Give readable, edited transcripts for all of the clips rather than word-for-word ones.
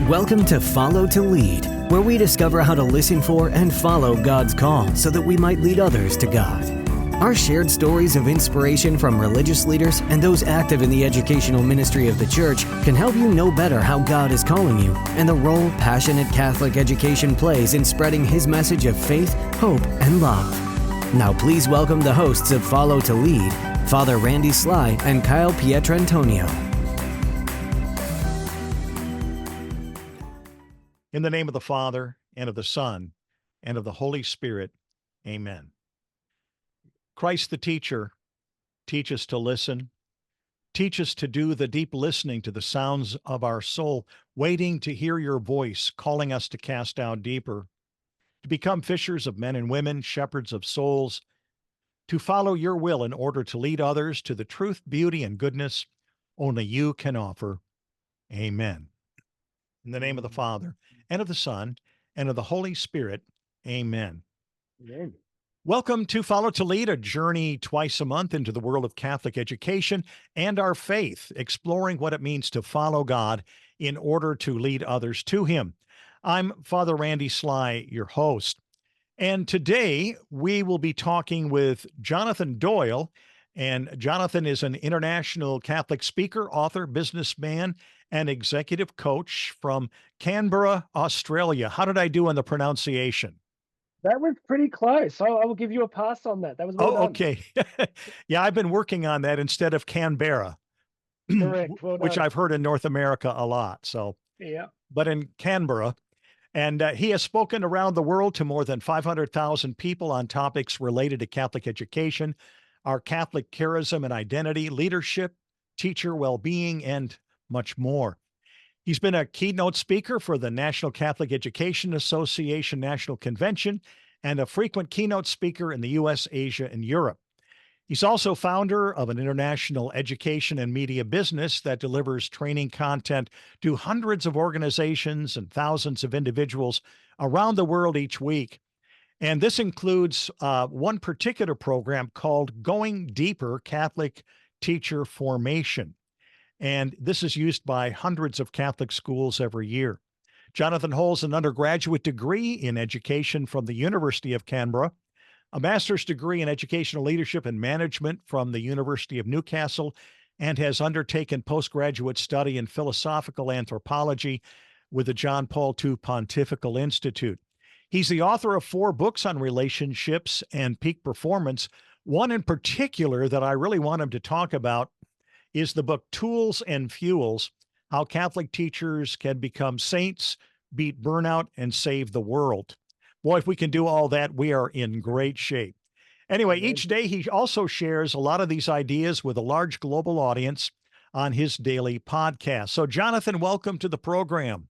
Welcome to Follow to Lead, where we discover how to listen for and follow God's call so that we might lead others to God. Our shared stories of inspiration from religious leaders and those active in the educational ministry of the church can help you know better how God is calling you and the role passionate Catholic education plays in spreading His message of faith, hope, and love. Now please welcome the hosts of Follow to Lead, Father Randy Sly and Kyle Pietrantonio. In the name of the Father, and of the Son, and of the Holy Spirit, amen. Christ the teacher, teach us to listen. Teach us to do the deep listening to the sounds of our soul, waiting to hear your voice, calling us to cast out deeper, to become fishers of men and women, shepherds of souls, to follow your will in order to lead others to the truth, beauty, and goodness only you can offer. Amen. In the name of the Father, and of the Son, and of the Holy Spirit, amen. Amen. Welcome to Follow to Lead, a journey twice a month into the world of Catholic education and our faith, exploring what it means to follow God in order to lead others to Him. I'm Father Randy Sly, your host. And today we will be talking with Jonathan Doyle. And Jonathan is an international Catholic speaker, author, businessman, and executive coach from Canberra, Australia. How did I do on the pronunciation? That was pretty close. I will give you a pass on that. That was well done. Okay. Yeah, I've been working on that instead of Canberra, Correct. Well which done. I've heard in North America a lot. So, Yeah. but in Canberra, and he has spoken around the world to more than 500,000 people on topics related to Catholic education, our Catholic charism and identity, leadership, teacher well-being, and much more. He's been a keynote speaker for the National Catholic Education Association National Convention and a frequent keynote speaker in the U.S., Asia, and Europe. He's also founder of an international education and media business that delivers training content to hundreds of organizations and thousands of individuals around the world each week. And this includes one particular program called Going Deeper Catholic Teacher Formation. And this is used by hundreds of Catholic schools every year. Jonathan holds an undergraduate degree in education from the University of Canberra, a master's degree in educational leadership and management from the University of Newcastle, and has undertaken postgraduate study in philosophical anthropology with the John Paul II Pontifical Institute. He's the author of 4 books on relationships and peak performance. One in particular that I really want him to talk about is the book Tools and Fuels: How Catholic Teachers Can Become Saints, Beat Burnout, and Save the World. Boy, if we can do all that, we are in great shape. Anyway, Amen. each day he also shares a lot of these ideas with a large global audience on his daily podcast. So, Jonathan, welcome to the program.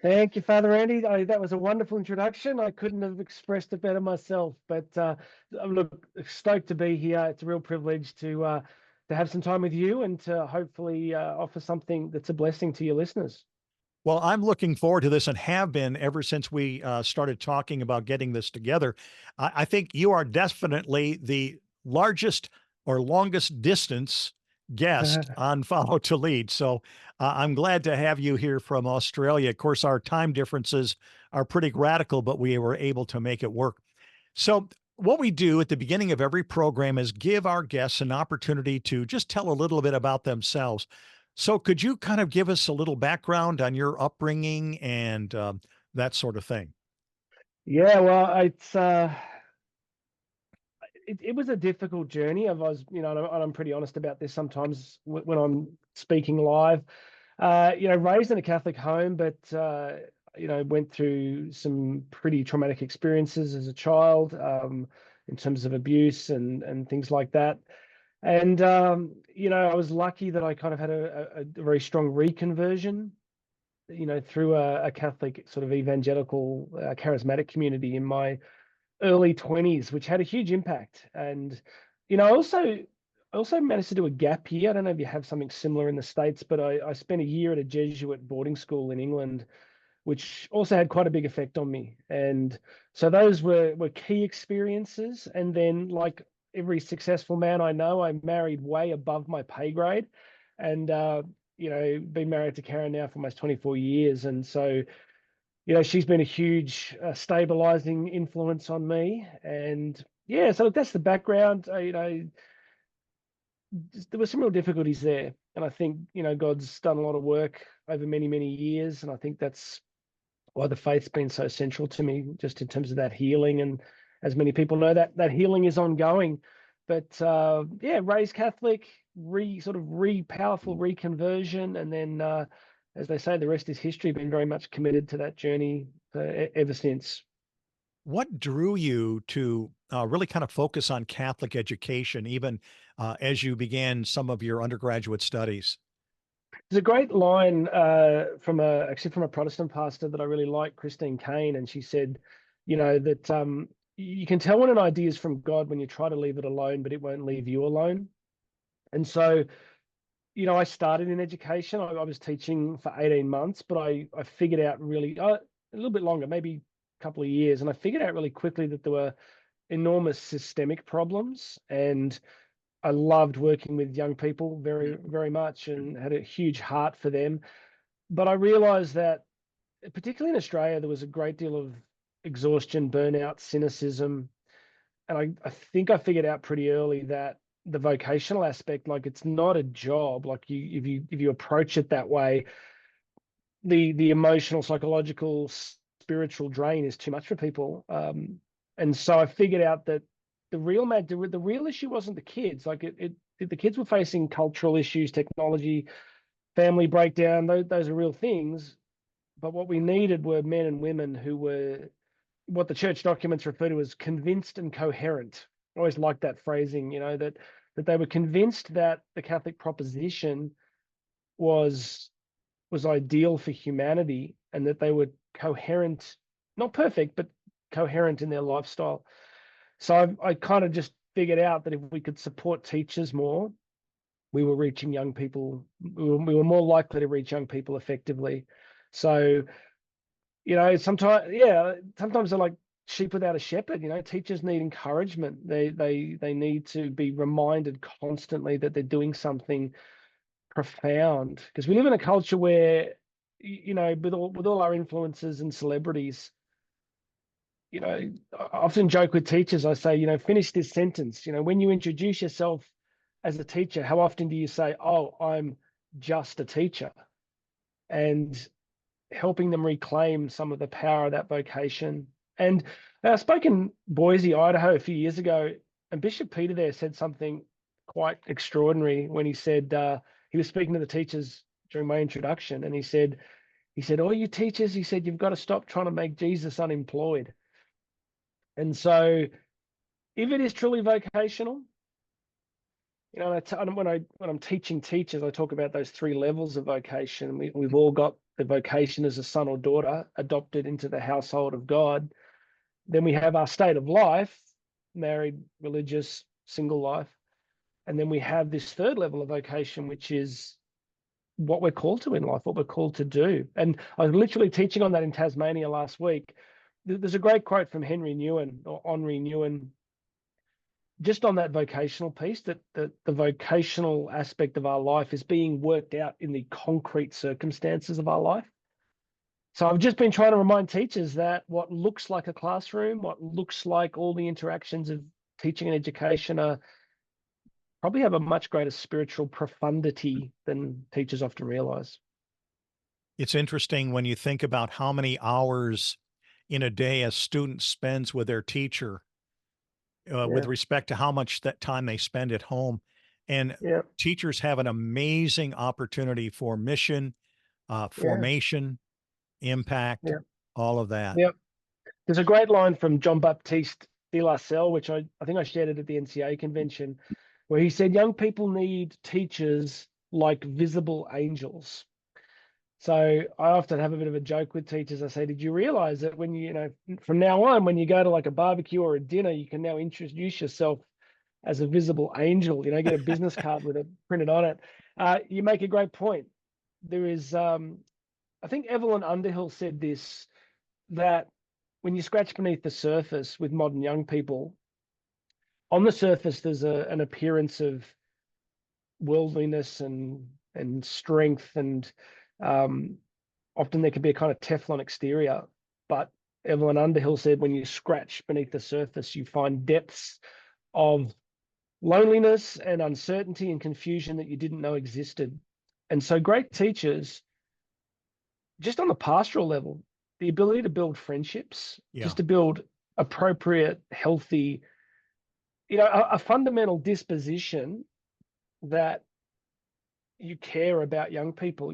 Thank you, Father Andy. That was a wonderful introduction. I couldn't have expressed it better myself. But look, stoked to be here. It's a real privilege to have some time with you and to hopefully offer something that's a blessing to your listeners. Well, I'm looking forward to this and have been ever since we started talking about getting this together. I think you are definitely the largest or longest distance guest on Follow to Lead. So I'm glad to have you here from Australia. Of course, our time differences are pretty radical, but we were able to make it work. So what we do at the beginning of every program is give our guests an opportunity to just tell a little bit about themselves. So could you kind of give us a little background on your upbringing and that sort of thing? Yeah, well, it was a difficult journey. And I'm pretty honest about this sometimes when I'm speaking live. Raised in a Catholic home, but went through some pretty traumatic experiences as a child, in terms of abuse and things like that. And I was lucky that I kind of had a very strong reconversion, through a Catholic sort of evangelical charismatic community in my early 20s, which had a huge impact. And I also managed to do a gap year. I don't know if you have something similar in the States, but I spent a year at a Jesuit boarding school in England, which also had quite a big effect on me. And so those were key experiences. And then, like every successful man I know, I married way above my pay grade. And been married to Karen now for almost 24 years. And so, she's been a huge stabilizing influence on me. And yeah, so that's the background. There were some real difficulties there. And I think, God's done a lot of work over many, many years. And I think that's why the faith's been so central to me, just in terms of that healing. And as many people know, that healing is ongoing. But yeah, raised Catholic, powerful reconversion. And then, as they say, the rest is history. Been very much committed to that journey ever since. What drew you to really kind of focus on Catholic education, even as you began some of your undergraduate studies? There's a great line from a Protestant pastor that I really like, Christine Kane, and she said, that you can tell when an idea is from God when you try to leave it alone, but it won't leave you alone. And so, I started in education. I was teaching for 18 months, but I figured out really a little bit longer, maybe a couple of years, and I figured out really quickly that there were enormous systemic problems. And I loved working with young people very, very much, and had a huge heart for them. But I realized that, particularly in Australia, there was a great deal of exhaustion, burnout, cynicism. And I think I figured out pretty early that the vocational aspect, like, it's not a job. Like, if you approach it that way, the emotional, psychological, spiritual drain is too much for people. And so I figured out that the real issue wasn't the kids. Like, the kids were facing cultural issues, technology, family breakdown. Those are real things. But what we needed were men and women who were what the church documents refer to as convinced and coherent. I always like that phrasing, that they were convinced that the Catholic proposition was ideal for humanity, and that they were coherent, not perfect, but coherent in their lifestyle. So I kind of just figured out that if we could support teachers more, we were reaching young people. We were more likely to reach young people effectively. So, sometimes they're like sheep without a shepherd. Teachers need encouragement. They need to be reminded constantly that they're doing something profound, because we live in a culture where, with all our influences and celebrities, I often joke with teachers. I say, finish this sentence. When you introduce yourself as a teacher, how often do you say, "Oh, I'm just a teacher," and helping them reclaim some of the power of that vocation. And I spoke in Boise, Idaho a few years ago, and Bishop Peter there said something quite extraordinary when he said, he was speaking to the teachers during my introduction, and he said, "All you teachers," he said, "you've got to stop trying to make Jesus unemployed." And so, if it is truly vocational, when I'm teaching teachers, I talk about those three levels of vocation. We've all got the vocation as a son or daughter adopted into the household of God. Then we have our state of life, married, religious, single life. And then we have this third level of vocation, which is what we're called to in life, what we're called to do. And I was literally teaching on that in Tasmania last week. There's a great quote from Henry Newen, just on that vocational piece, that the vocational aspect of our life is being worked out in the concrete circumstances of our life. So I've just been trying to remind teachers that what looks like a classroom, what looks like all the interactions of teaching and education, probably have a much greater spiritual profundity than teachers often realize. It's interesting when you think about how many hours in a day a student spends with their teacher, with Yeah, respect to how much that time they spend at home. And yeah, teachers have an amazing opportunity for mission, yeah, formation, impact, yeah, all of that. yeah. There's a great line from John Baptiste de la Salle, which I think I shared it at the NCA convention, where he said, "Young people need teachers like visible angels." So I often have a bit of a joke with teachers. I say, "Did you realize that when from now on, when you go to like a barbecue or a dinner, you can now introduce yourself as a visible angel, get a business card with it printed on it." You make a great point. There is, I think Evelyn Underhill said this, that when you scratch beneath the surface with modern young people, on the surface, there's an appearance of worldliness and and strength, and often there can be a kind of Teflon exterior. But Evelyn Underhill said, when you scratch beneath the surface, you find depths of loneliness and uncertainty and confusion that you didn't know existed. And so great teachers, just on the pastoral level, the ability to build friendships, just to build appropriate, healthy, a fundamental disposition that you care about young people.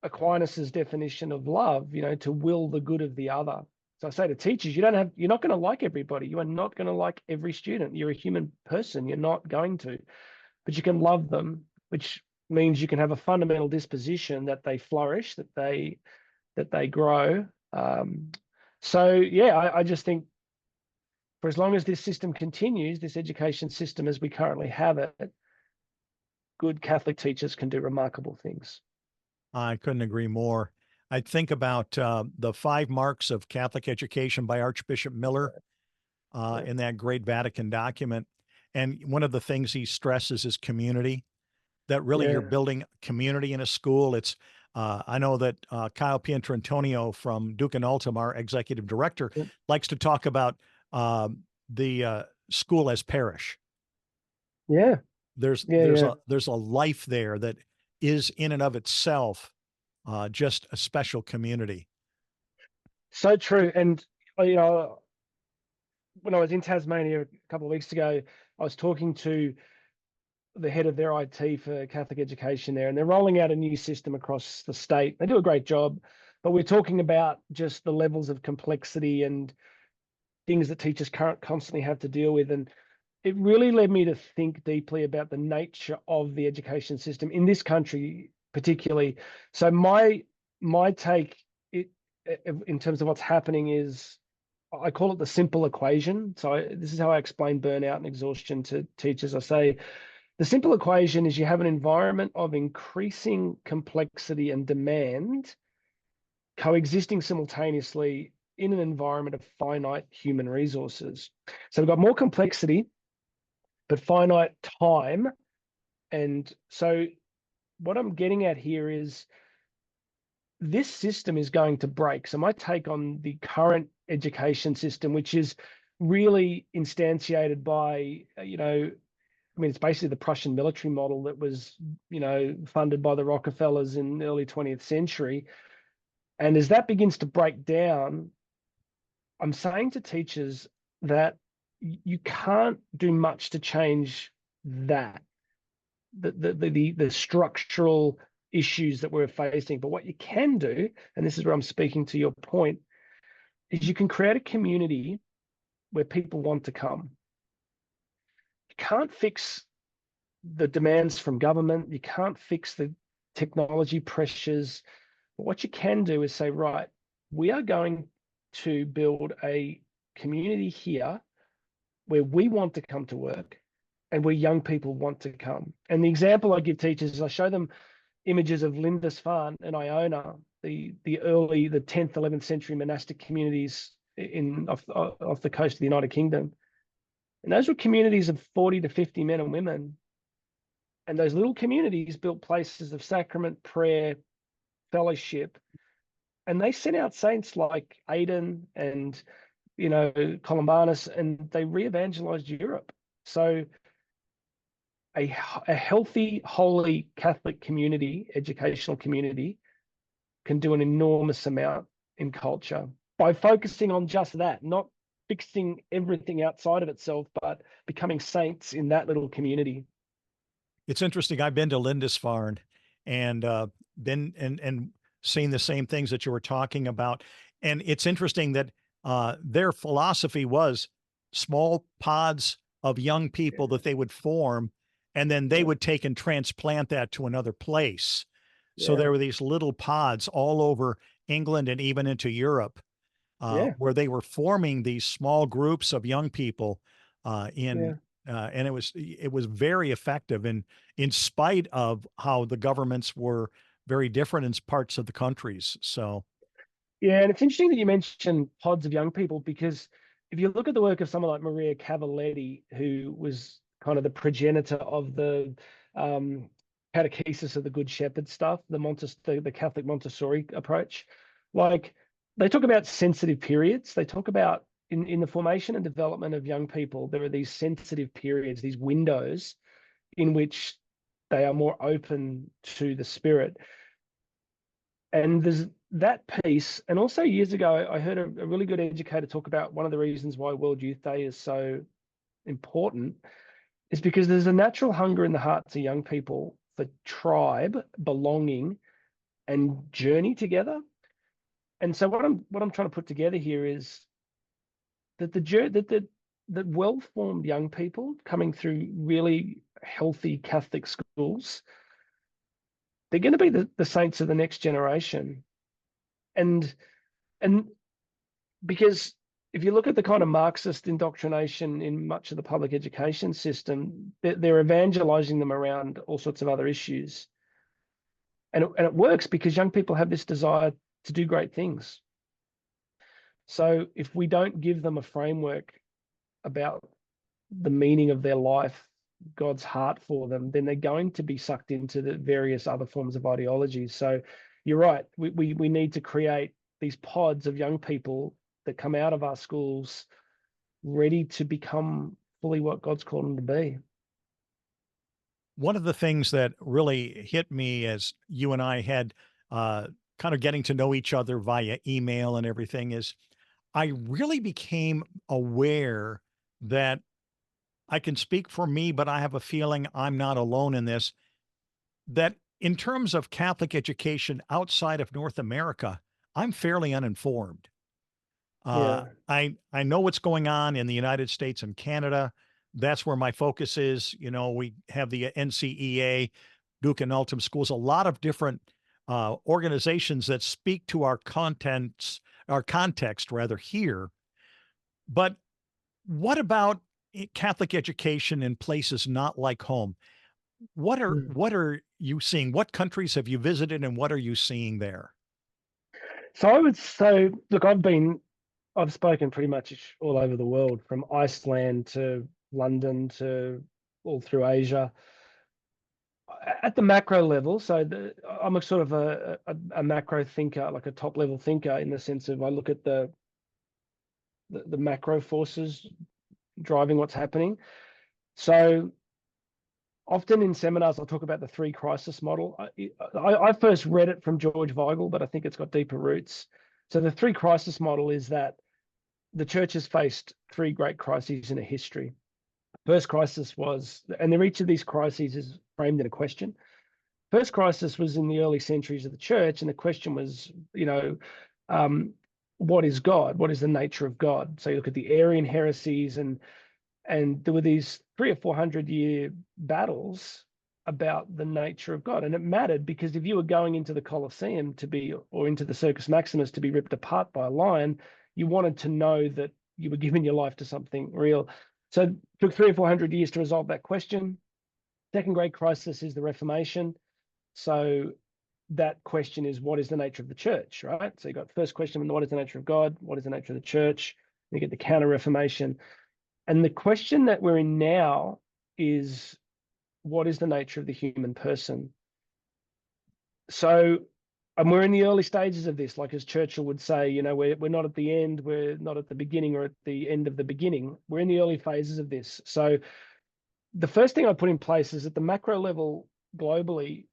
Aquinas's definition of love, to will the good of the other. So I say to teachers, you're not going to like everybody. You are not going to like every student. You're a human person. You're not going to, but you can love them, which means you can have a fundamental disposition that they flourish, that they grow. I just think for as long as this system continues, this education system as we currently have it, good Catholic teachers can do remarkable things. I couldn't agree more. I think about the 5 marks of Catholic education by Archbishop Miller in that great Vatican document. And one of the things he stresses is community, that really you're building community in a school. It's I know that Kyle Pietrantonio from Duke and Altum, our executive director, likes to talk about the school as parish. Yeah. There's a life there that is in and of itself just a special community. So true. And when I was in Tasmania a couple of weeks ago, I was talking to the head of their IT for Catholic education there, and they're rolling out a new system across the state. They do a great job, but we're talking about just the levels of complexity and things that teachers constantly have to deal with. And it really led me to think deeply about the nature of the education system in this country, particularly. So my take in terms of what's happening is, I call it the simple equation. So this is how I explain burnout and exhaustion to teachers. I say the simple equation is you have an environment of increasing complexity and demand coexisting simultaneously in an environment of finite human resources. So we've got more complexity, but finite time. And so what I'm getting at here is this system is going to break. So my take on the current education system, which is really instantiated by, it's basically the Prussian military model that was, funded by the Rockefellers in the early 20th century. And as that begins to break down, I'm saying to teachers that you can't do much to change that, the structural issues that we're facing. But what you can do, and this is where I'm speaking to your point, is you can create a community where people want to come. You can't fix the demands from government. You can't fix the technology pressures. But what you can do is say, right, we are going to build a community here where we want to come to work and where young people want to come. And the example I give teachers is I show them images of Lindisfarne and Iona, the 10th, 11th century monastic communities off the coast of the United Kingdom. And those were communities of 40 to 50 men and women. And those little communities built places of sacrament, prayer, fellowship. And they sent out saints like Aidan and, Columbanus, and they re-evangelized Europe. So a healthy, holy Catholic community, educational community, can do an enormous amount in culture by focusing on just that, not fixing everything outside of itself, but becoming saints in that little community. It's interesting. I've been to Lindisfarne and been and seen the same things that you were talking about. And it's interesting that their philosophy was small pods of young people that they would form, and then they would take and transplant that to another place. So there were these little pods all over England and even into Europe, where they were forming these small groups of young people and it was very effective, and in spite of how the governments were very different in parts of the countries. So and it's interesting that you mentioned pods of young people, because if you look at the work of someone like Maria Cavalletti, who was kind of the progenitor of the catechesis of the Good Shepherd stuff, the Catholic Montessori approach. Like, they talk about sensitive periods. They talk about in the formation and development of young people, there are these sensitive periods, these windows in which they are more open to the Spirit. And there's that piece. And also years ago, I heard a really good educator talk about one of the reasons why World Youth Day is so important is because there's a natural hunger in the hearts of young people for tribe, belonging, and journey together. And so what I'm trying to put together here is that the well-formed young people coming through really healthy Catholic schools, they're going to be the saints of the next generation. And because if you look at the kind of Marxist indoctrination in much of the public education system, they're evangelizing them around all sorts of other issues. And it works because young people have this desire to do great things. So if we don't give them a framework about the meaning of their life, God's heart for them, then they're going to be sucked into the various other forms of ideologies. So you're right. We need to create these pods of young people that come out of our schools ready to become fully what God's called them to be. One of the things that really hit me as you and I had kind of getting to know each other via email and everything is I really became aware that I can speak for me, but I have a feeling I'm not alone in this, that in terms of Catholic education outside of North America, I'm fairly uninformed. Yeah. I know what's going on in the United States and Canada. That's where my focus is. You know, we have the NCEA, Duke and Altum schools, a lot of different organizations that speak to our context rather here. But what about Catholic education in places not like home? What are you seeing? What countries have you visited and what are you seeing there? So I would say, look, I've spoken pretty much all over the world, from Iceland to London to all through Asia. At the macro level, so I'm a sort of a macro thinker, like a top level thinker, in the sense of I look at the macro forces driving what's happening. So often in seminars, I'll talk about the three crisis model. I first read it from George Weigel, but I think it's got deeper roots. So the three crisis model is that the church has faced three great crises in a history. First crisis was, and each of these crises is framed in a question. First crisis was in the early centuries of the church, and the question was, what is God? What is the nature of God? So you look at the Arian heresies, and there were these 300 or 400 year battles about the nature of God, and it mattered because if you were going into the Colosseum or into the Circus Maximus to be ripped apart by a lion, you wanted to know that you were giving your life to something real. So it took 300 or 400 years to resolve that question. Second great crisis is the Reformation. So that question is, what is the nature of the church, right? So you got the first question, what is the nature of God? What is the nature of the church? You get the Counter-Reformation. And the question that we're in now is, what is the nature of the human person? So, and we're in the early stages of this, like as Churchill would say, we're not at the end, we're not at the beginning or at the end of the beginning. We're in the early phases of this. So the first thing I put in place is at the macro level globally,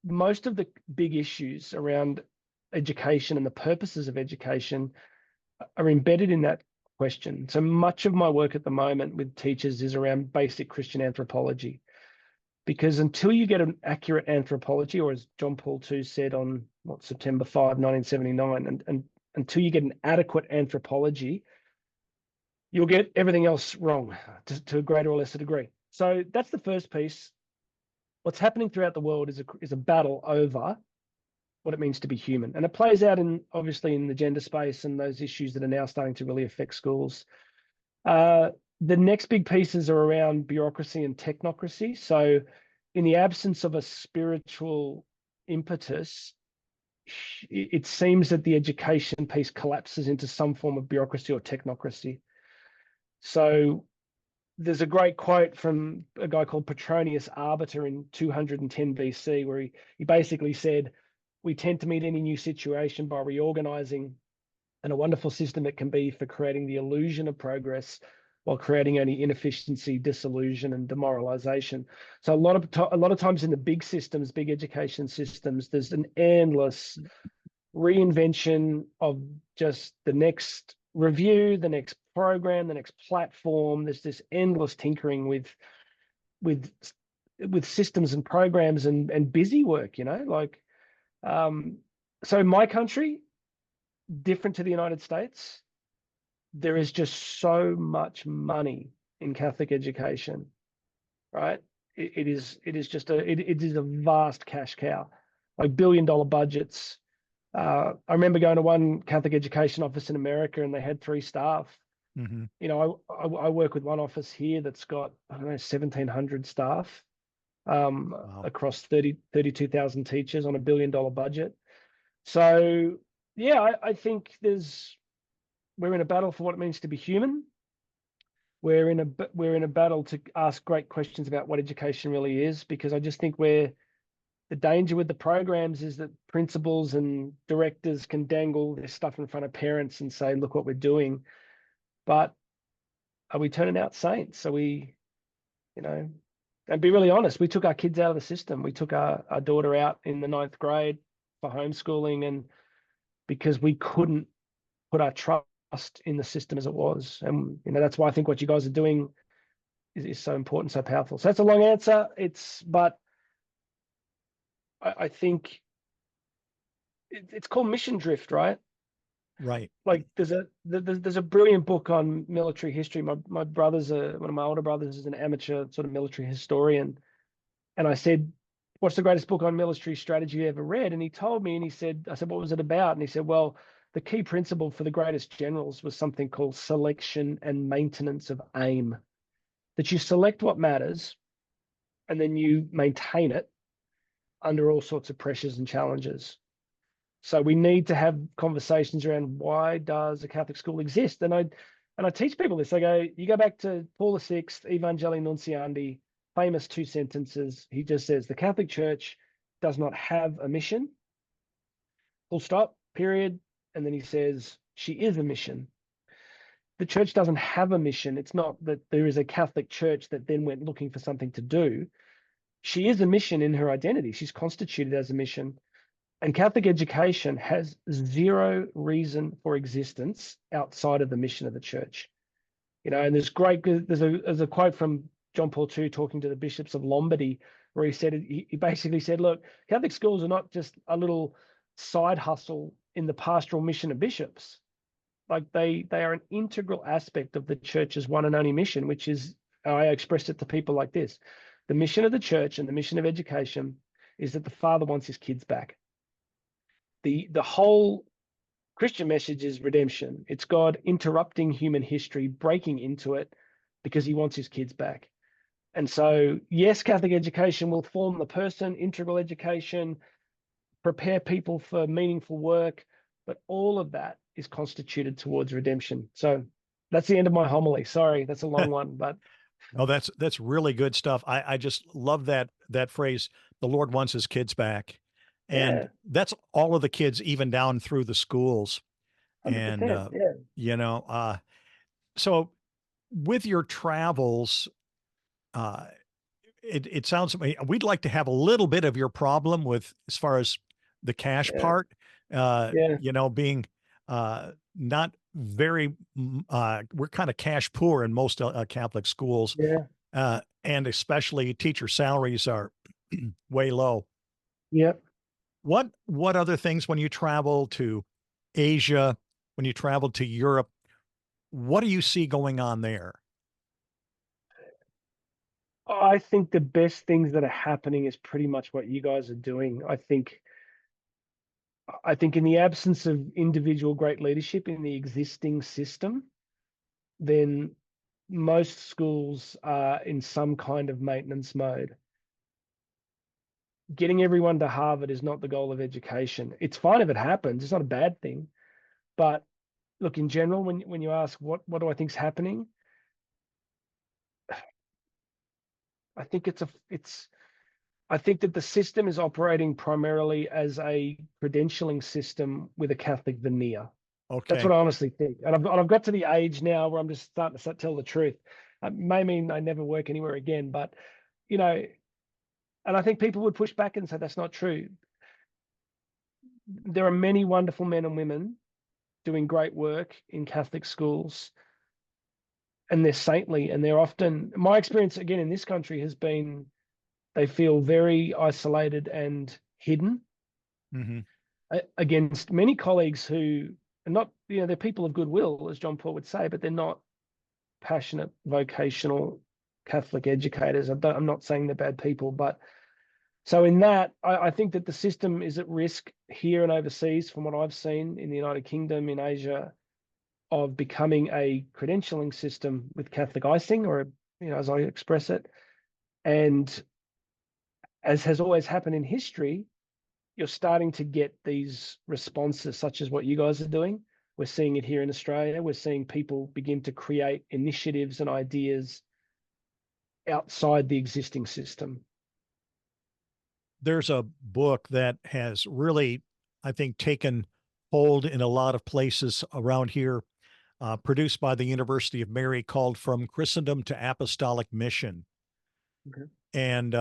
most of the big issues around education and the purposes of education are embedded in that question. So much of my work at the moment with teachers is around basic Christian anthropology, because until you get an accurate anthropology, or as John Paul II said on September 5, 1979, and until you get an adequate anthropology, you'll get everything else wrong to a greater or lesser degree. So that's the first piece. What's happening throughout the world is a battle over what it means to be human. And it plays out obviously in the gender space and those issues that are now starting to really affect schools. The next big pieces are around bureaucracy and technocracy. So in the absence of a spiritual impetus, it seems that the education piece collapses into some form of bureaucracy or technocracy. So there's a great quote from a guy called Petronius Arbiter in 210 BC, where he basically said, we tend to meet any new situation by reorganizing, and a wonderful system it can be for creating the illusion of progress while creating only inefficiency, disillusion, and demoralization. So a lot of times in the big systems, big education systems, there's an endless reinvention of just the next review, the next program, the next platform. There's this endless tinkering with systems and programs and busy work, like so in my country, different to the United States, there is just so much money in Catholic education, right? It is a vast cash cow, like billion-dollar budgets. I remember going to one Catholic education office in America, and they had 3 staff. Mm-hmm. I work with one office here that's got, I don't know, 1,700 staff, Wow. across 32,000 teachers on a billion-dollar budget. So yeah, I think we're in a battle for what it means to be human. We're in a battle to ask great questions about what education really is, because I just think the danger with the programs is that principals and directors can dangle this stuff in front of parents and say, look what we're doing. But are we turning out saints? Are we, and be really honest, we took our kids out of the system. We took our daughter out in the 9th grade for homeschooling, and because we couldn't put our trust in the system as it was. And, that's why I think what you guys are doing is so important, so powerful. So that's a long answer. But I think it's called mission drift, right? Right. Like there's a brilliant book on military history. My brother's one of my older brothers is an amateur sort of military historian. And I said, what's the greatest book on military strategy you ever read? And he told me, and I said, what was it about? And he said, well, the key principle for the greatest generals was something called selection and maintenance of aim, that you select what matters and then you maintain it under all sorts of pressures and challenges. So we need to have conversations around, why does a Catholic school exist? And I teach people this. I go, you go back to Paul VI, Evangelii Nunciandi, famous 2 sentences. He just says, the Catholic Church does not have a mission, full stop, period. And then he says, she is a mission. The church doesn't have a mission. It's not that there is a Catholic Church that then went looking for something to do. She is a mission in her identity. She's constituted as a mission. And Catholic education has 0 reason for existence outside of the mission of the church. And there's a quote from John Paul II talking to the bishops of Lombardy, where he basically said, look, Catholic schools are not just a little side hustle in the pastoral mission of bishops. Like they are an integral aspect of the church's one and only mission, which is, I expressed it to people like this: the mission of the church and the mission of education is that the Father wants his kids back. The whole Christian message is redemption. It's God interrupting human history, breaking into it because he wants his kids back. And so, yes, Catholic education will form the person, integral education, prepare people for meaningful work, but all of that is constituted towards redemption. So that's the end of my homily. Sorry, that's a long one, but Oh, that's really good stuff. I just love that phrase, the Lord wants his kids back. And yeah, that's all of the kids, even down through the schools. 100%. And, Yeah. So with your travels, it sounds to me, we'd like to have a little bit of your problem with, as far as the cash Yeah. part, Yeah. being not very, we're kind of cash poor in most Catholic schools. Yeah. And especially teacher salaries are way low. Yep. What other things, when you travel to Asia, when you travel to Europe, what do you see going on there? I think the best things that are happening is pretty much what you guys are doing. I think in the absence of individual great leadership in the existing system, then most schools are in some kind of maintenance mode. Getting everyone to Harvard is not the goal of education. It's fine if it happens. It's not a bad thing. But look, in general, when you ask what do I think is happening, I think I think that the system is operating primarily as a credentialing system with a Catholic veneer. That's Okay. what I honestly think. And I've got to the age now where I'm just starting to tell the truth. It may mean I never work anywhere again, but you know, and I think people would push back and say that's not true. There are many wonderful men and women doing great work in Catholic schools, and they're saintly, and they're often, my experience again in this country has been, they feel very isolated and hidden Hmm. against many colleagues who are not, they're people of goodwill, as John Paul would say, but they're not passionate, vocational Catholic educators. I'm not saying they're bad people, but so in that, I think that the system is at risk here and overseas, from what I've seen in the United Kingdom, in Asia, of becoming a credentialing system with Catholic icing, or as I express it. And as has always happened in history, you're starting to get these responses, such as what you guys are doing. We're seeing it here in Australia. We're seeing people begin to create initiatives and ideas outside the existing system. There's a book that has really, I think, taken hold in a lot of places around here, produced by the University of Mary, called From Christendom to Apostolic Mission. Okay. And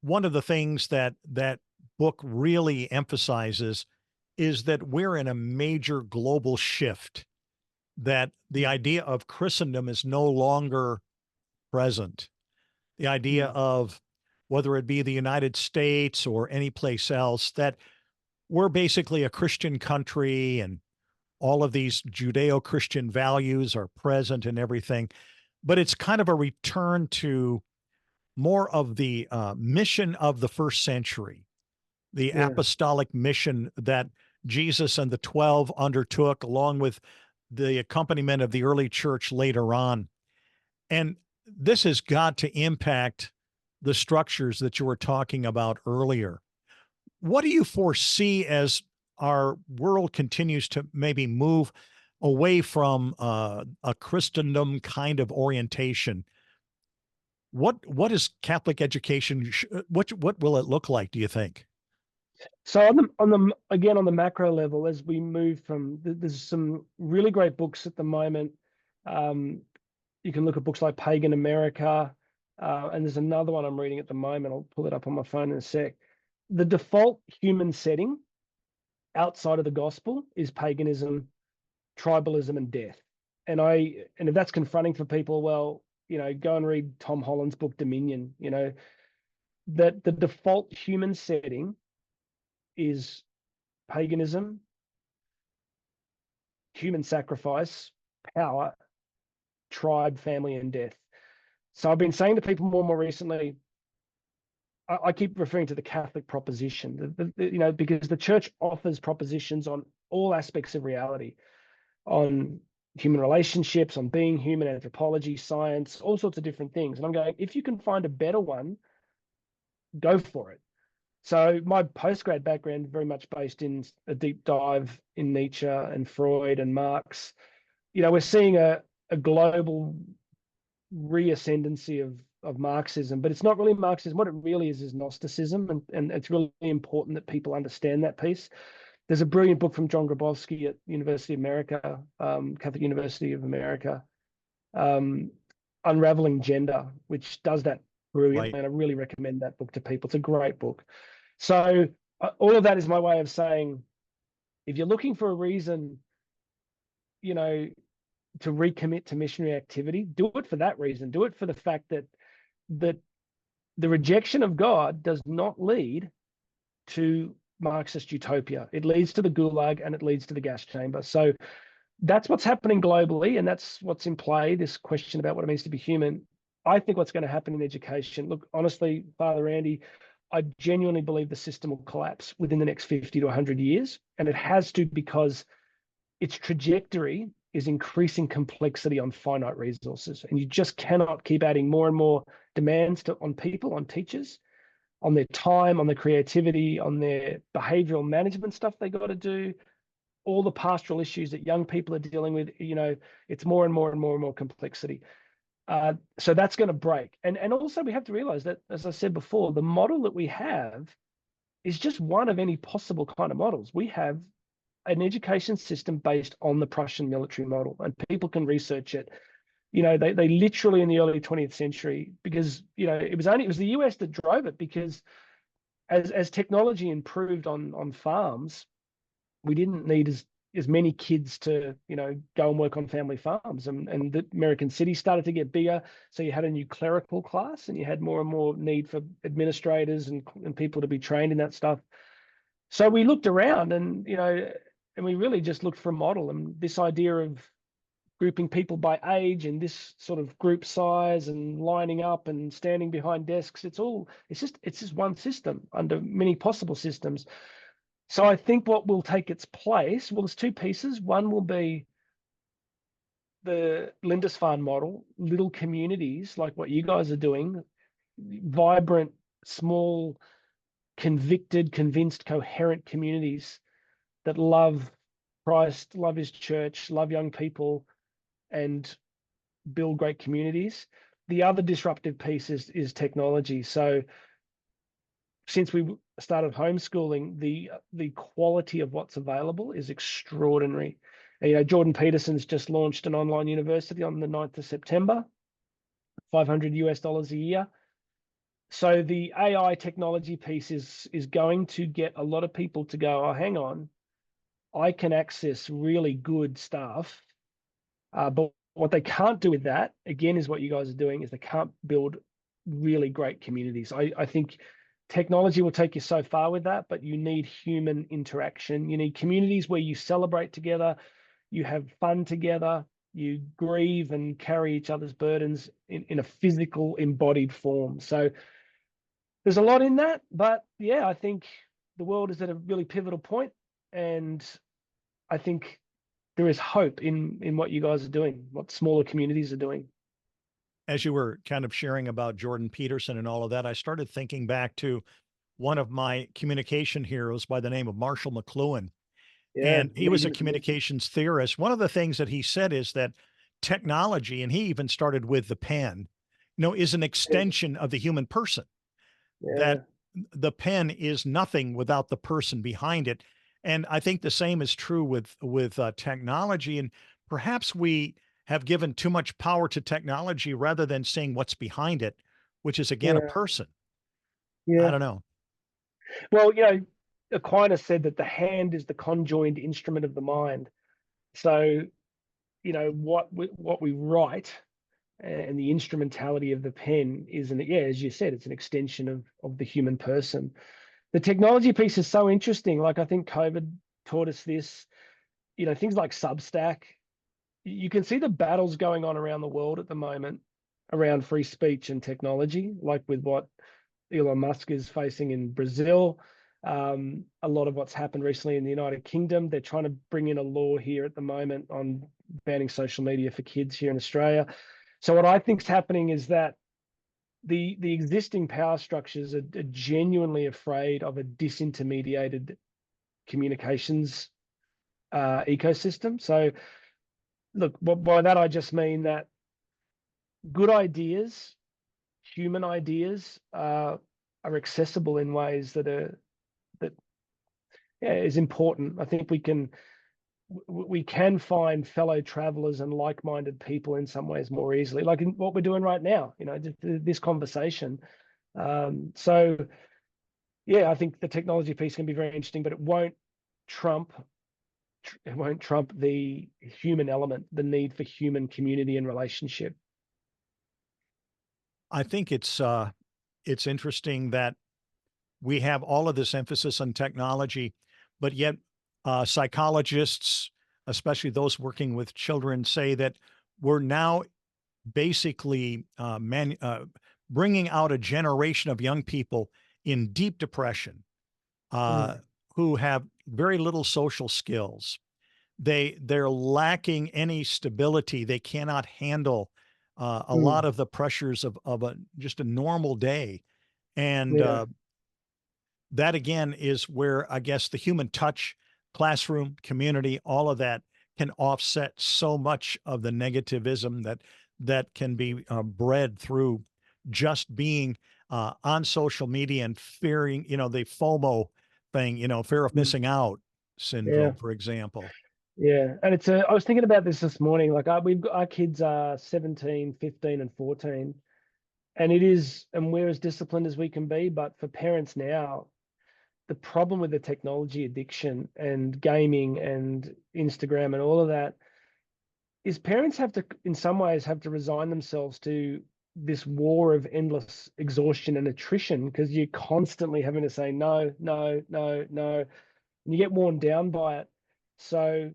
one of the things that that book really emphasizes is that we're in a major global shift, that the idea of Christendom is no longer present. The idea of whether it be the United States or any place else, that we're basically a Christian country and all of these Judeo-Christian values are present and everything. But it's kind of a return to more of the mission of the first century, the Yeah. apostolic mission that Jesus and the 12 undertook, along with the accompaniment of the early church later on. And this has got to impact the structures that you were talking about earlier. What do you foresee as our world continues to maybe move away from a Christendom kind of orientation? What is Catholic education? What will it look like, do you think? So on the macro level, as we move from, there's some really great books at the moment. You can look at books like Pagan America, and there's another one I'm reading at the moment. I'll pull it up on my phone in a sec. The default human setting outside of the gospel is paganism, tribalism, and death. And if that's confronting for people, well, go and read Tom Holland's book Dominion. That the default human setting is paganism, human sacrifice, power, tribe, family, and death. So I've been saying to people more and more recently, I keep referring to the Catholic proposition, because the church offers propositions on all aspects of reality, on human relationships, on being human, anthropology, science, all sorts of different things. And I'm going, if you can find a better one, go for it. So my postgrad background very much based in a deep dive in Nietzsche and Freud and Marx. We're seeing a global reascendancy of Marxism, but it's not really Marxism. What it really is Gnosticism, and it's really important that people understand that piece. There's a brilliant book from John Grabowski at University of America, Catholic University of America, Unraveling Gender, which does that brilliantly, Right. and I really recommend that book to people. It's a great book. So all of that is my way of saying, if you're looking for a reason, to recommit to missionary activity, do it for that reason. Do it for the fact that the rejection of God does not lead to Marxist utopia. It leads to the gulag and it leads to the gas chamber. So that's what's happening globally, and that's what's in play, this question about what it means to be human. I think what's going to happen in education, look, honestly, Father Andy, I genuinely believe the system will collapse within the next 50 to 100 years. And it has to, because its trajectory is increasing complexity on finite resources. And you just cannot keep adding more and more demands on people, on teachers, on their time, on their creativity, on their behavioral management stuff they got to do, all the pastoral issues that young people are dealing with. It's more and more and more and more complexity. So that's going to break. And also we have to realize that, as I said before, the model that we have is just one of any possible kind of models. We have an education system based on the Prussian military model, and people can research it. They literally in the early 20th century, because it was the US that drove it, because as technology improved on farms, we didn't need as many kids to go and work on family farms, and the American cities started to get bigger, so you had a new clerical class, and you had more and more need for administrators and people to be trained in that stuff. So we looked around, and we really just looked for a model, and this idea of grouping people by age and this sort of group size and lining up and standing behind desks, it's just one system under many possible systems. So I think what will take its place, well, there's two pieces. One will be the Lindisfarne model, little communities like what you guys are doing, vibrant, small, convinced, coherent communities that love Christ, love his church, love young people, and build great communities. The other disruptive piece is technology. So since we started homeschooling, the quality of what's available is extraordinary. And, Jordan Peterson's just launched an online university on the 9th of September, $500 a year. So the AI technology piece is going to get a lot of people to go, oh, hang on, I can access really good stuff. But what they can't do with that, again, is what you guys are doing, is they can't build really great communities. I think technology will take you so far with that, but you need human interaction. You need communities where you celebrate together, you have fun together, you grieve and carry each other's burdens in a physical, embodied form. So there's a lot in that, but yeah, I think the world is at a really pivotal point, and I think there is hope in what you guys are doing, what smaller communities are doing. As you were kind of sharing about Jordan Peterson and all of that, I started thinking back to one of my communication heroes by the name of Marshall McLuhan. Yeah, And he was a communications theorist. One of the things that he said is that technology, and he even started with the pen, is an extension of the human person. That the pen is nothing without the person behind it. And I think the same is true with technology. And perhaps we have given too much power to technology rather than seeing what's behind it, which is again a person. I don't know. Well, Aquinas said that the hand is the conjoined instrument of the mind. So, what we write and the instrumentality of the pen is, as you said, it's an extension of the human person. The technology piece is so interesting. Like, I think COVID taught us this, things like Substack. You can see the battles going on around the world at the moment around free speech and technology, like with what Elon Musk is facing in Brazil. A lot of what's happened recently in the United Kingdom. They're trying to bring in a law here at the moment on banning social media for kids here in Australia. So what I think is happening is that the existing power structures are genuinely afraid of a disintermediated communications ecosystem. So look, by that I just mean that good ideas, human ideas, are accessible in ways that is important. I think we can find fellow travelers and like-minded people in some ways more easily, like in what we're doing right now, this conversation. So yeah, I think the technology piece can be very interesting, but it won't trump the human element, the need for human community and relationship. I think it's interesting that we have all of this emphasis on technology, but yet psychologists, especially those working with children, say that we're now basically bringing out a generation of young people in deep depression who have very little social skills. They're lacking any stability. They cannot handle a lot of the pressures of just a normal day. And that again is where I guess the human touch, classroom, community, all of that can offset so much of the negativism that can be bred through just being on social media and fearing, the FOMO thing, fear of Mm. missing out Yeah. syndrome, for example. Yeah. And I was thinking about this morning. Like our kids are 17, 15, and 14. And we're as disciplined as we can be. But for parents now, the problem with the technology addiction and gaming and Instagram and all of that is parents have to, in some ways, have to resign themselves to this war of endless exhaustion and attrition because you're constantly having to say no, no, no, no, and you get worn down by it. So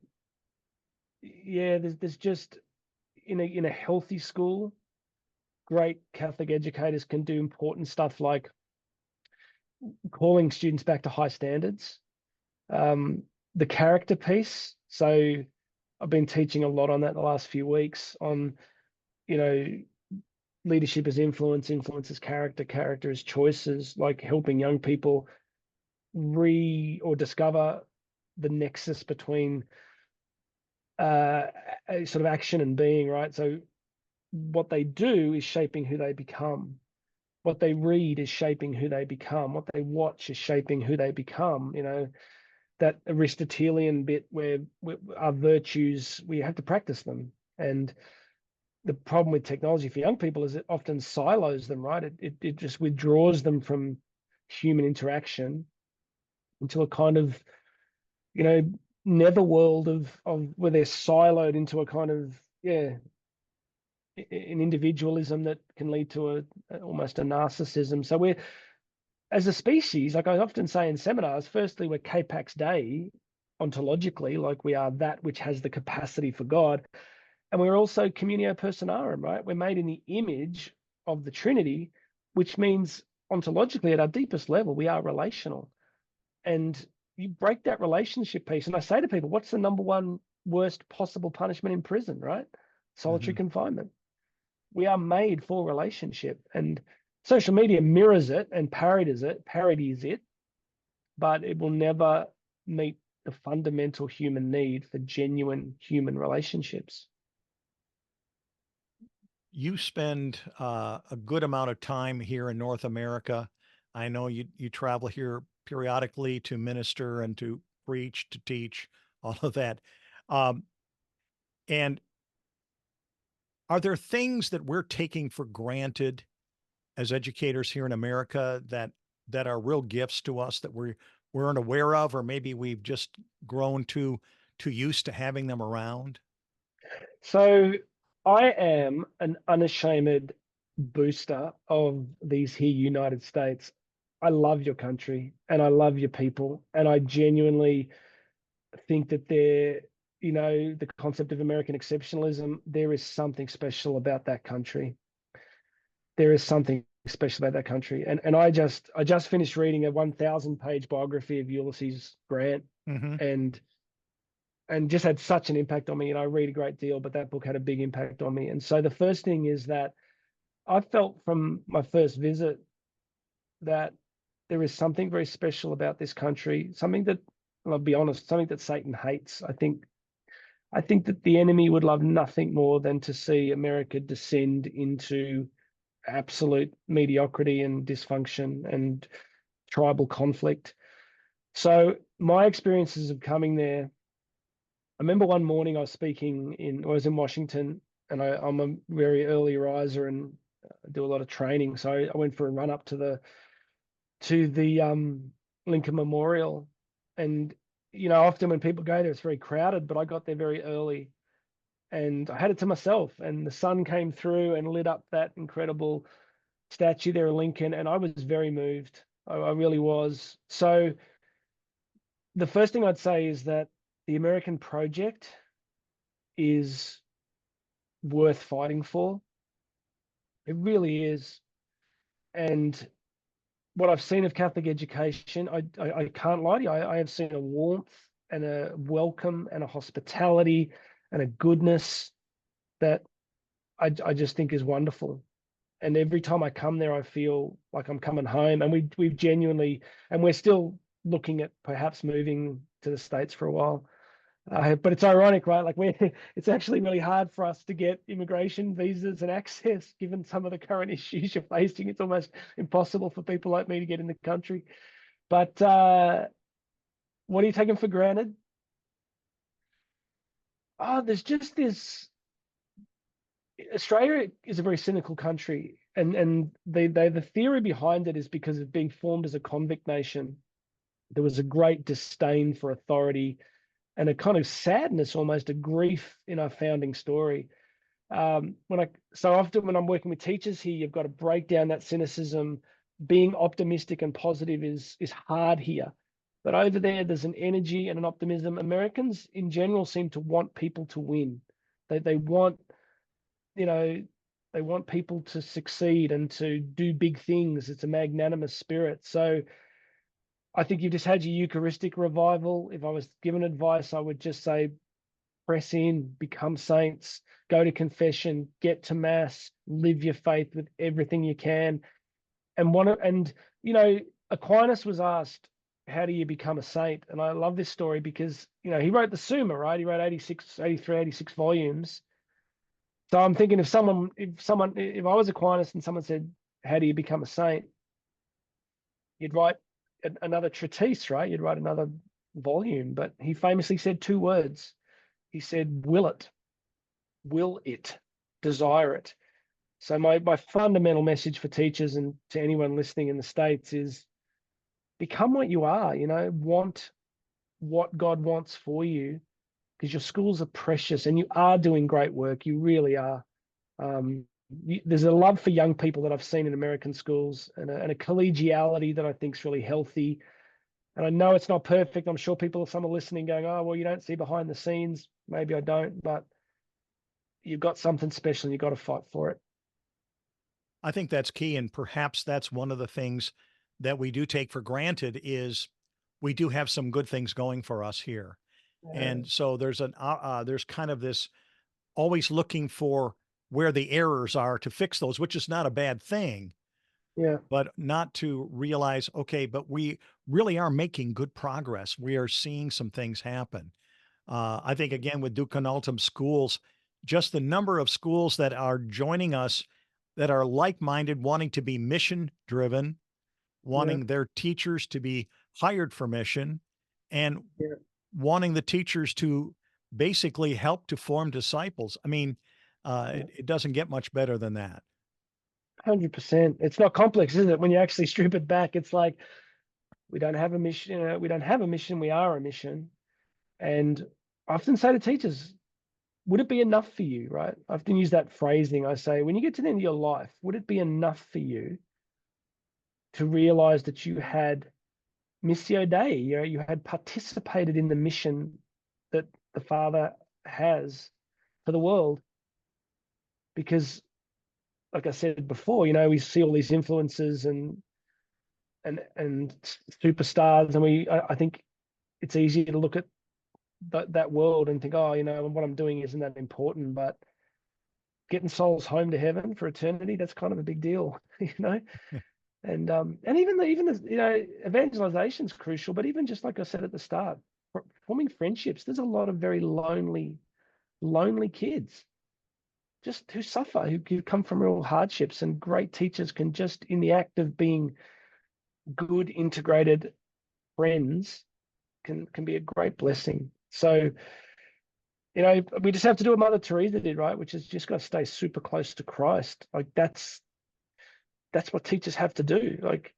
yeah, there's just in a healthy school, great Catholic educators can do important stuff like calling students back to high standards. The character piece. So I've been teaching a lot on that the last few weeks on, you know, leadership as influence, influence as character, character as choices, like helping young people or discover the nexus between a sort of action and being, right? So what they do is shaping who they become. What they read is shaping who they become. What they watch is shaping who they become. That Aristotelian bit where our virtues, we have to practice them. And the problem with technology for young people is it often silos them, right? It just withdraws them from human interaction into a kind of, you know, netherworld of where they're siloed into a kind of, yeah, an individualism that can lead to almost a narcissism. So we're, as a species, like I often say in seminars, firstly, we're Capax Dei ontologically, like we are that which has the capacity for God. And we're also communio personarum, right? We're made in the image of the Trinity, which means ontologically at our deepest level, we are relational. And you break that relationship piece. And I say to people, what's the number one worst possible punishment in prison, right? Solitary confinement. We are made for relationship. And social media mirrors it and parodies it, but it will never meet the fundamental human need for genuine human relationships. You spend a good amount of time here in North America. I know you travel here periodically to minister and to preach, to teach, all of that. Um, and are there things that we're taking for granted as educators here in America that are real gifts to us that we weren't aware of, or maybe we've just grown too used to having them around? So I am an unashamed booster of these here United States. I love your country and I love your people. And I genuinely think that the concept of American exceptionalism, there is something special about that country. There is something special about that country. And I just finished reading a 1,000-page biography of Ulysses Grant Mm-hmm. and just had such an impact on me. And I read a great deal, but that book had a big impact on me. And so the first thing is that I felt from my first visit that there is something very special about this country, something that, I'll be honest, something that Satan hates. I think that the enemy would love nothing more than to see America descend into absolute mediocrity and dysfunction and tribal conflict. So my experiences of coming there, I remember one morning I was in Washington, and I'm a very early riser and do a lot of training. So I went for a run up to the Lincoln Memorial, and often when people go there, it's very crowded, but I got there very early, and I had it to myself, and the sun came through and lit up that incredible statue there of Lincoln, and I was very moved. I really was. So the first thing I'd say is that the American project is worth fighting for. It really is. And what I've seen of Catholic education, I can't lie to you. I have seen a warmth and a welcome and a hospitality and a goodness that I just think is wonderful. And every time I come there, I feel like I'm coming home. And we've genuinely, and we're still looking at perhaps moving to the States for a while. But it's ironic, right? Like it's actually really hard for us to get immigration visas and access, given some of the current issues you're facing. It's almost impossible for people like me to get in the country. But what are you taking for granted? Oh, there's just this. Australia is a very cynical country, and the theory behind it is because of being formed as a convict nation. There was a great disdain for authority and a kind of sadness, almost a grief in our founding story. So often when I'm working with teachers here, you've got to break down that cynicism. Being optimistic and positive is hard here, but over there's an energy and an optimism. Americans in general seem to want people to win. They want, you know, they want people to succeed and to do big things. It's a magnanimous spirit. So I think you just had your Eucharistic revival. If I was given advice, I would just say press in, become saints, go to confession, get to mass, live your faith with everything you can. And Aquinas was asked, how do you become a saint? And I love this story because, he wrote the Summa, right? He wrote 86 volumes. So I'm thinking if I was Aquinas and someone said, how do you become a saint? You'd write another treatise, right? You'd write another volume. But he famously said two words. He said, will it, desire it. So my fundamental message for teachers and to anyone listening in the States is become what you are, want what God wants for you, because your schools are precious and you are doing great work. You really are. There's a love for young people that I've seen in American schools and a collegiality that I think is really healthy. And I know it's not perfect. I'm sure some are listening going, oh, well, you don't see behind the scenes. Maybe I don't, but you've got something special and you've got to fight for it. I think that's key. And perhaps that's one of the things that we do take for granted is we do have some good things going for us here. And so there's kind of this always looking for where the errors are to fix those, which is not a bad thing. Yeah. But not to realize, okay, but we really are making good progress. We are seeing some things happen. I think again with Duke Altum schools, just the number of schools that are joining us that are like-minded, wanting to be mission-driven, wanting their teachers to be hired for mission, and wanting the teachers to basically help to form disciples. I mean, it doesn't get much better than that. 100%. It's not complex, is it? When you actually strip it back, it's like we don't have a mission. We don't have a mission. We are a mission. And I often say to teachers, would it be enough for you, right? I often use that phrasing. I say, when you get to the end of your life, would it be enough for you to realize that you had missio Dei, you had participated in the mission that the Father has for the world? Because, like I said before, we see all these influences and superstars, and I think it's easy to look at that world and think, oh, what I'm doing isn't that important, but getting souls home to heaven for eternity, that's kind of a big deal, And even the evangelization is crucial, but even just like I said at the start, forming friendships. There's a lot of very lonely kids, just who suffer, who come from real hardships, and great teachers can just, in the act of being good, integrated friends, can be a great blessing. So, we just have to do what Mother Teresa did, right? Which is just got to stay super close to Christ. Like that's what teachers have to do. Like,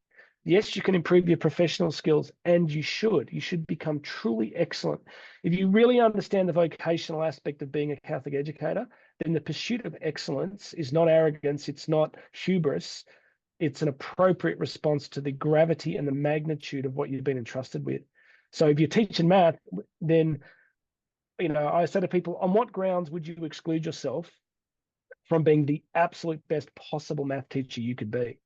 yes, you can improve your professional skills, and you should become truly excellent. If you really understand the vocational aspect of being a Catholic educator, then the pursuit of excellence is not arrogance. It's not hubris. It's an appropriate response to the gravity and the magnitude of what you've been entrusted with. So if you're teaching math, then, I say to people, on what grounds would you exclude yourself from being the absolute best possible math teacher you could be?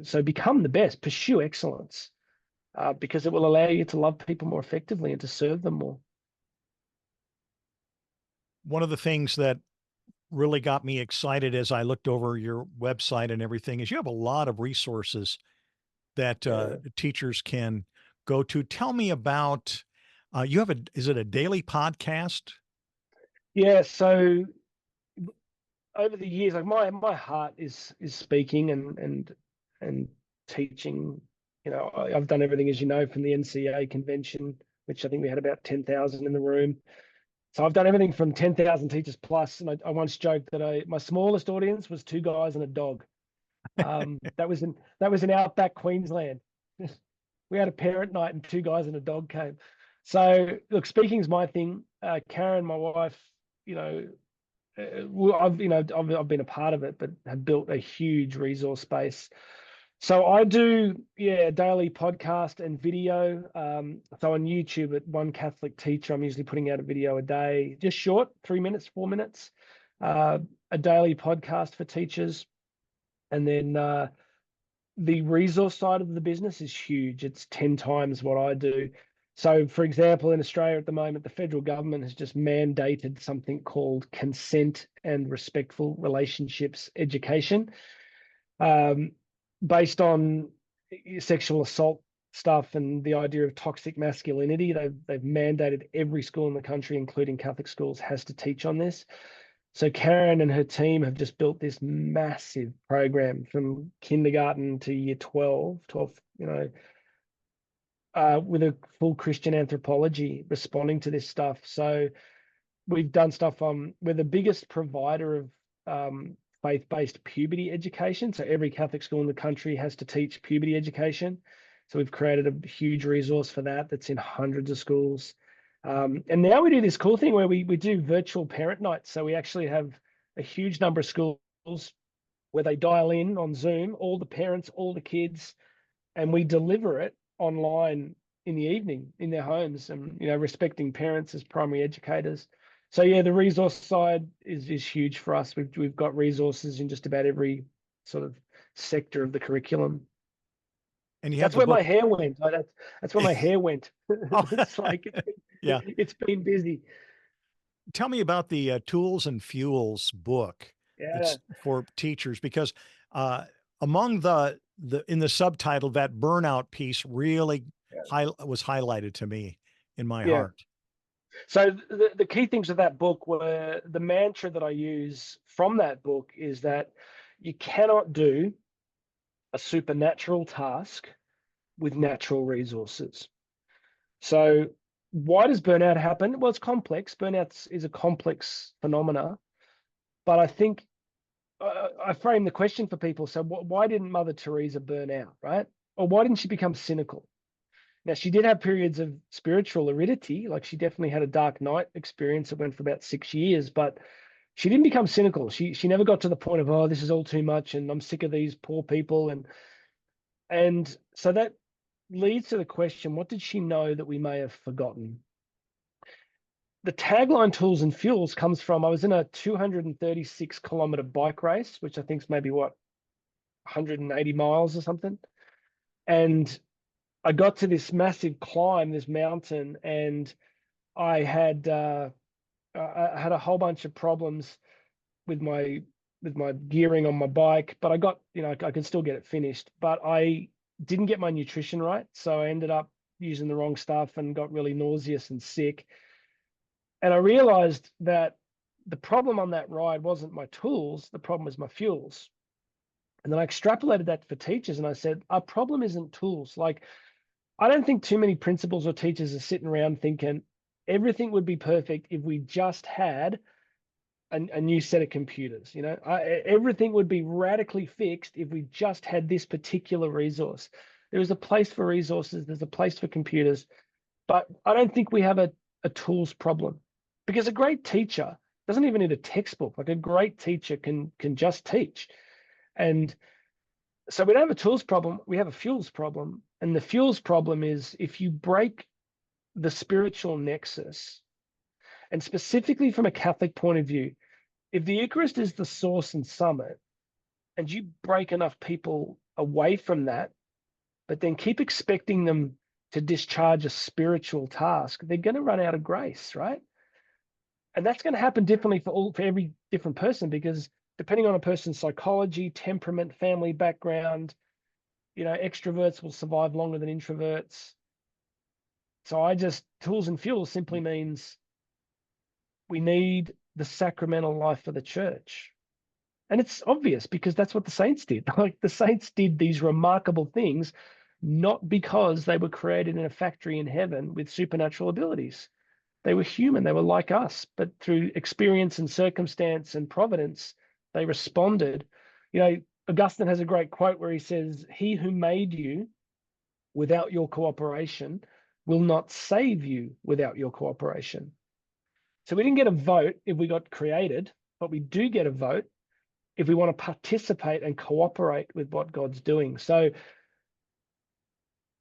So become the best, pursue excellence, because it will allow you to love people more effectively and to serve them more. One of the things that really got me excited as I looked over your website and everything is you have a lot of resources that teachers can go to. Tell me about Is it a daily podcast? Yeah. So over the years, like my heart is speaking and teaching. You know, I've done everything, as you know, from the NCA convention, which I think we had about 10,000 in the room. So I've done everything from 10,000 teachers plus. And I once joked that my smallest audience was two guys and a dog. That was in outback Queensland. We had a parent night and two guys and a dog came. So look, speaking is my thing. Karen, my wife, you know, I've been a part of it, but have built a huge resource base. So I do, yeah, daily podcast and video. So on YouTube at One Catholic Teacher, I'm usually putting out a video a day, just short, 3 minutes, 4 minutes, a daily podcast for teachers. And then the resource side of the business is huge. It's 10 times what I do. So, for example, in Australia at the moment, the federal government has just mandated something called consent and respectful relationships education, based on sexual assault stuff and the idea of toxic masculinity. They've mandated every school in the country, including Catholic schools, has to teach on this. So Karen and her team have just built this massive program from kindergarten to year 12, with a full Christian anthropology responding to this stuff. So we've done stuff on, we're the biggest provider of faith-based puberty education. So every Catholic school in the country has to teach puberty education. So we've created a huge resource for that that's in hundreds of schools. And now we do this cool thing where we do virtual parent nights. So we actually have a huge number of schools where they dial in on Zoom, all the parents, all the kids, and we deliver it online in the evening in their homes, and respecting parents as primary educators. So yeah, the resource side is huge for us. We've got resources in just about every sort of sector of the curriculum. And you have That's the where book. my hair went. That's where my hair went. Oh, It's like yeah. it's been busy. Tell me about the Tools and Fuels book Yeah. that's for teachers, because among in the subtitle, that burnout piece really was highlighted to me in my Yeah. heart. So the key things of that book were, the mantra that I use from that book is that you cannot do a supernatural task with natural resources. So why does burnout happen? Well, it's complex. Burnout is a complex phenomena, but I think I frame the question for people. So why didn't Mother Teresa burn out, right? Or why didn't she become cynical? Now, she did have periods of spiritual aridity. Like, she definitely had a dark night experience that went for about 6 years, but she didn't become cynical. She never got to the point of, oh, this is all too much and I'm sick of these poor people. And so that leads to the question, what did she know that we may have forgotten? The tagline Tools and Fuels comes from, I was in a 236-kilometer bike race, which I think is maybe 180 miles or something. And I got to this massive climb, this mountain, and I had a whole bunch of problems with my gearing on my bike, but I got, I could still get it finished, but I didn't get my nutrition right. So I ended up using the wrong stuff and got really nauseous and sick. And I realized that the problem on that ride wasn't my tools, the problem was my fuels. And then I extrapolated that for teachers and I said, our problem isn't tools. Like, I don't think too many principals or teachers are sitting around thinking everything would be perfect if we just had a new set of computers. Everything would be radically fixed if we just had this particular resource. There is a place for resources, there's a place for computers, but I don't think we have a tools problem, because a great teacher doesn't even need a textbook. Like, a great teacher can just teach. And so we don't have a tools problem, we have a fuels problem. And the fuels problem is, if you break the spiritual nexus, and specifically from a Catholic point of view, if the Eucharist is the source and summit, and you break enough people away from that, but then keep expecting them to discharge a spiritual task, they're going to run out of grace, right? And that's going to happen differently for every different person, because depending on a person's psychology, temperament, family background, extroverts will survive longer than introverts. So tools and fuels simply means we need the sacramental life of the church. And it's obvious because that's what the saints did. Like the saints did these remarkable things, not because they were created in a factory in heaven with supernatural abilities. They were human, they were like us, but through experience and circumstance and providence, they responded. Augustine has a great quote where he says, "He who made you without your cooperation will not save you without your cooperation." So we didn't get a vote if we got created, but we do get a vote if we want to participate and cooperate with what God's doing. So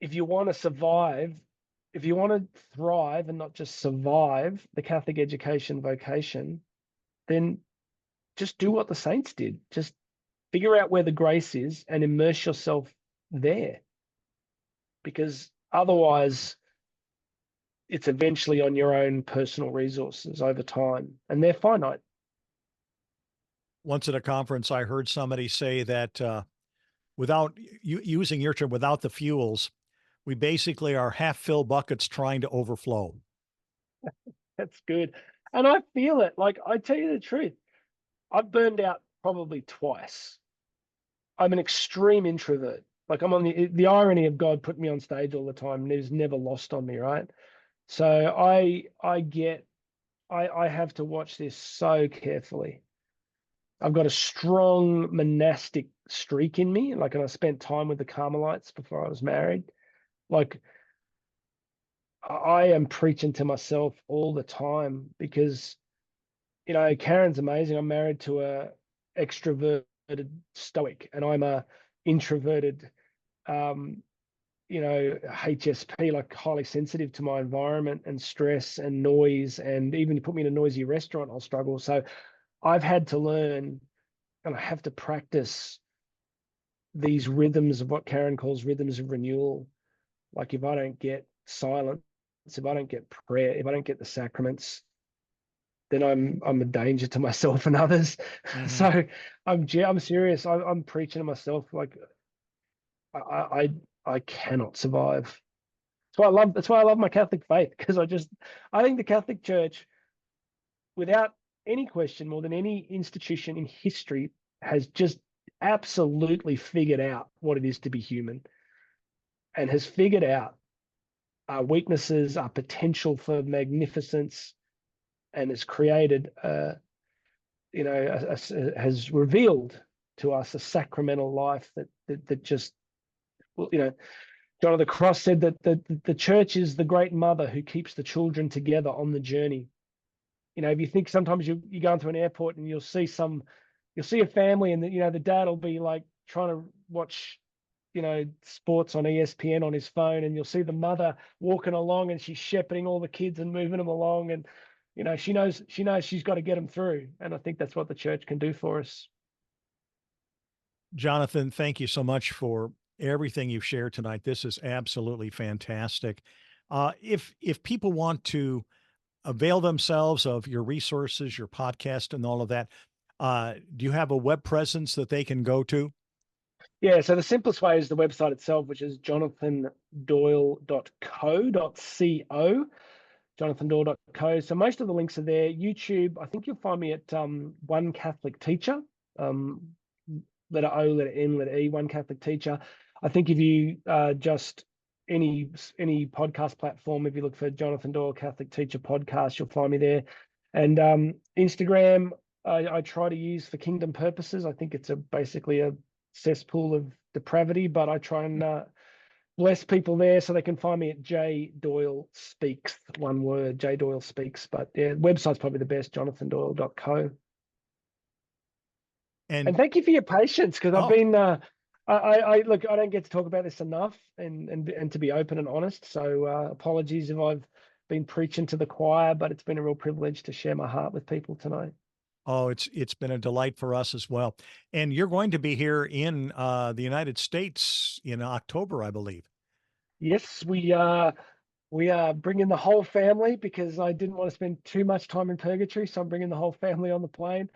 if you want to survive, if you want to thrive and not just survive the Catholic education vocation, then just do what the saints did. Just figure out where the grace is and immerse yourself there. Because otherwise, it's eventually on your own personal resources over time, and they're finite. Once at a conference, I heard somebody say that without using your term, without the fuels, we basically are half-fill buckets trying to overflow. That's good. And I feel it. Like, I tell you the truth, I've burned out probably twice. I'm an extreme introvert. Like, I'm on the irony of God putting me on stage all the time is never lost on me, right? So I have to watch this so carefully. I've got a strong monastic streak in me. Like, and I spent time with the Carmelites before I was married. Like, I am preaching to myself all the time because, Karen's amazing. I'm married to a extroverted stoic, and I'm a introverted, HSP, like highly sensitive to my environment and stress and noise. And even you put me in a noisy restaurant, I'll struggle. So I've had to learn and I have to practice these rhythms of what Karen calls rhythms of renewal. Like if I don't get silence, if I don't get prayer, if I don't get the sacraments, then I'm a danger to myself and others. Mm-hmm. So I'm serious. I'm preaching to myself. Like I cannot survive. That's why I love my Catholic faith, because I think the Catholic Church, without any question, more than any institution in history, has just absolutely figured out what it is to be human, and has figured out our weaknesses, our potential for magnificence, and has created, has revealed to us a sacramental life that just, John of the Cross said that the church is the great mother who keeps the children together on the journey. If you think sometimes you go into an airport and you'll see a family, and the dad will be like trying to watch, sports on ESPN on his phone, and you'll see the mother walking along and she's shepherding all the kids and moving them along, and she knows she's got to get them through. And I think that's what the church can do for us. Jonathan, thank you so much for everything you've shared tonight. This is absolutely fantastic. If people want to avail themselves of your resources, your podcast, and all of that, do you have a web presence that they can go to? Yeah, so the simplest way is the website itself, which is jonathandoyle.co.co. jonathandoyle.co. So most of the links are there. YouTube, I think you'll find me at One Catholic Teacher, letter O, letter N, letter E, One Catholic Teacher. I think if you just any podcast platform, if you look for Jonathan Doyle Catholic Teacher Podcast, you'll find me there. And Instagram, I try to use for kingdom purposes. I think it's basically a cesspool of depravity, but I try and bless people there, so they can find me at J Doyle Speaks, one word, J Doyle Speaks. But yeah, website's probably the best, jonathandoyle.co. And thank you for your patience, because I've been I look, I don't get to talk about this enough, and to be open and honest. So apologies if I've been preaching to the choir, but it's been a real privilege to share my heart with people tonight. Oh, it's been a delight for us as well. And you're going to be here in the United States in October, I believe. Yes, we are bringing the whole family, because I didn't want to spend too much time in purgatory, so I'm bringing the whole family on the plane,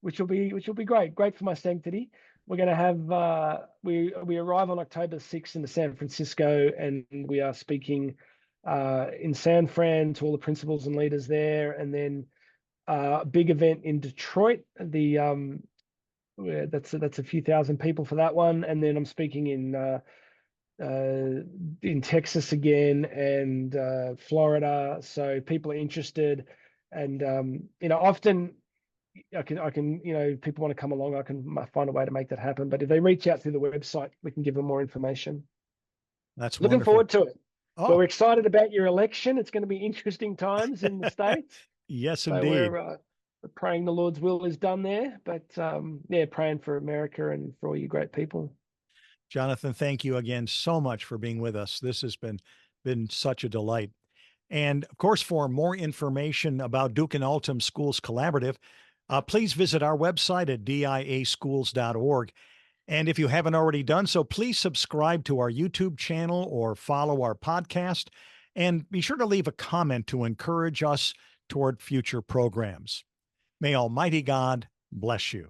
which will be great for my sanctity. We're going to have we arrive on October 6th in San Francisco, and we are speaking in San Fran to all the principals and leaders there, and then a big event in Detroit. That's a few thousand people for that one, and then I'm speaking in Texas again and Florida. So people are interested, and often I can people want to come along. I can find a way to make that happen. But if they reach out through the website, we can give them more information. That's looking wonderful. forward to it. Oh. But we're excited about your election. It's going to be interesting times in the States. Yes, so indeed. We're praying the Lord's will is done there. But praying for America and for all you great people. Jonathan, thank you again so much for being with us. This has been such a delight. And of course, for more information about Duke and Altum Schools Collaborative, please visit our website at diaschools.org. And if you haven't already done so, please subscribe to our YouTube channel or follow our podcast. And be sure to leave a comment to encourage us toward future programs. May Almighty God bless you.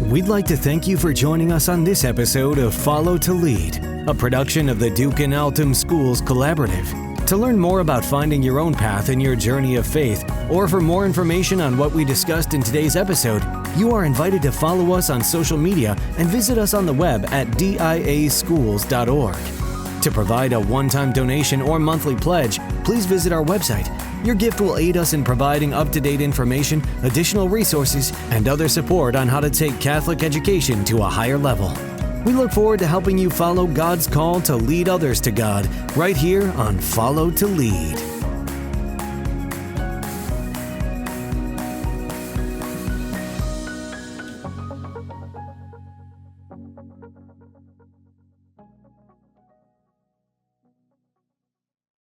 We'd like to thank you for joining us on this episode of Follow to Lead, a production of the Duke and Altum Schools Collaborative. To learn more about finding your own path in your journey of faith, or for more information on what we discussed in today's episode, you are invited to follow us on social media and visit us on the web at diaschools.org. To provide a one-time donation or monthly pledge, please visit our website. Your gift will aid us in providing up-to-date information, additional resources, and other support on how to take Catholic education to a higher level. We look forward to helping you follow God's call to lead others to God right here on Follow to Lead.